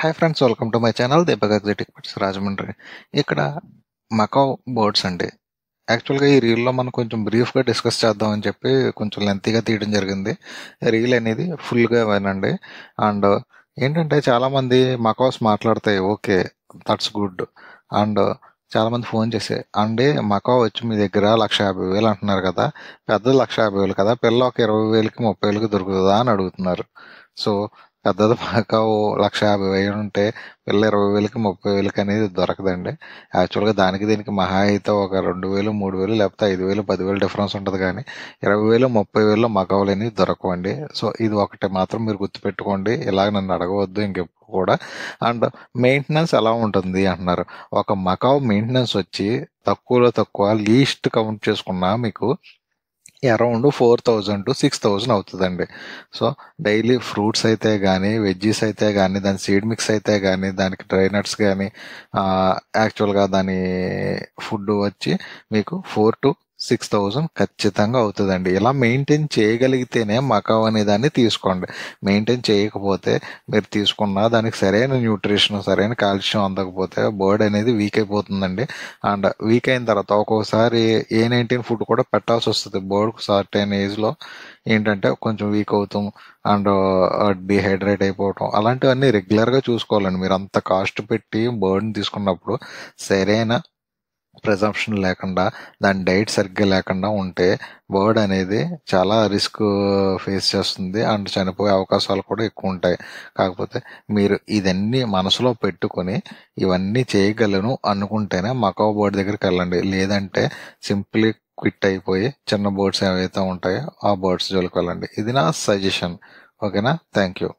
Hi friends, welcome to my channel Deepak exotic pets Rajahmundry. ఇక్కడ Macau birds అండి. యాక్చువల్గా ఈ రీల్లో మనం కొంచెం బ్రీఫ్గా డిస్కస్ చేద్దాం అని చెప్పి కొంచెం లెంతీగా తీయడం జరిగింది. రీల్ అనేది ఫుల్గా వినండి. అండ్ ఏంటంటే చాలామంది మకావ్స్ మాట్లాడతాయి, ఓకే, దట్స్ గుడ్. అండ్ చాలామంది ఫోన్ చేసే అండి మకావ్ వచ్చి మీ దగ్గర 1,50,000 అంటున్నారు కదా, పెద్దది 1,50,000 కదా, పిల్ల ఒక 20,000కి 30,000కి దొరుకుతుందా అని అడుగుతున్నారు. సో పెద్దది మకావ్ 1,50,000 ఉంటే పిల్ల 20,000కి 30,000కి అనేది దొరకదండి. యాక్చువల్గా దానికి దీనికి మహా అయితే ఒక 2,000 3,000 లేకపోతే 5,000 10,000 డిఫరెన్స్ ఉంటుంది, కానీ 20,000 30,000లో మకావులు అనేవి దొరకవండి. సో ఇది ఒకటి మాత్రం మీరు గుర్తుపెట్టుకోండి, ఇలాగ నన్ను అడగవద్దు ఇంకెప్పుడు కూడా. అండ్ మెయింటెనెన్స్ ఎలా ఉంటుంది అంటున్నారు. ఒక మకావ్ మెయింటెనెన్స్ వచ్చి తక్కువలో తక్కువ లీస్ట్ కౌంట్ చేసుకున్నా మీకు అరౌండ్ 4,000 to 6,000 అవుతుందండి. సో డైలీ ఫ్రూట్స్ అయితే కానీ, వెజ్జీస్ అయితే కానీ, దాని సీడ్ మిక్స్ అయితే కానీ, దానికి డ్రై నట్స్ కానీ, యాక్చువల్గా దాని ఫుడ్ వచ్చి మీకు 4,000 to 6,000 ఖచ్చితంగా అవుతుందండి. ఇలా మెయింటైన్ చేయగలిగితేనే మకావ్ అనే దాన్ని తీసుకోండి. మెయింటైన్ చేయకపోతే మీరు తీసుకున్న దానికి సరైన న్యూట్రిషన్, సరైన కాల్షియం అందకపోతే బర్డ్ అనేది వీక్ అయిపోతుందండి. అండ్ వీక్ అయిన తర్వాత ఒక్కోసారి A19 ఫుడ్ కూడా పెట్టాల్సి వస్తుంది. బర్డ్ సర్టెన్ ఏజ్లో ఏంటంటే కొంచెం వీక్ అవుతాం అండ్ డిహైడ్రేట్ అయిపోవటం, అలాంటివన్నీ రెగ్యులర్గా చూసుకోవాలండి. మీరు అంత కాస్ట్ పెట్టి బర్డ్ని తీసుకున్నప్పుడు సరైన ప్రిజంప్షన్ లేకుండా, దాని డైట్ సరిగ్గా లేకుండా ఉంటే బర్డ్ అనేది చాలా రిస్క్ ఫేస్ చేస్తుంది అండ్ చనిపోయే అవకాశాలు కూడా ఎక్కువ ఉంటాయి. కాకపోతే మీరు ఇదన్నీ మనసులో పెట్టుకొని ఇవన్నీ చేయగలను అనుకుంటేనే మకావ్ బర్డ్ దగ్గరికి వెళ్ళండి. లేదంటే సింప్లీ క్విట్ అయిపోయి చిన్న బర్డ్స్ ఏవైతే ఉంటాయో ఆ బర్డ్స్ జోలికి వెళ్ళండి. ఇది నా సజెషన్. ఓకేనా? Thank you.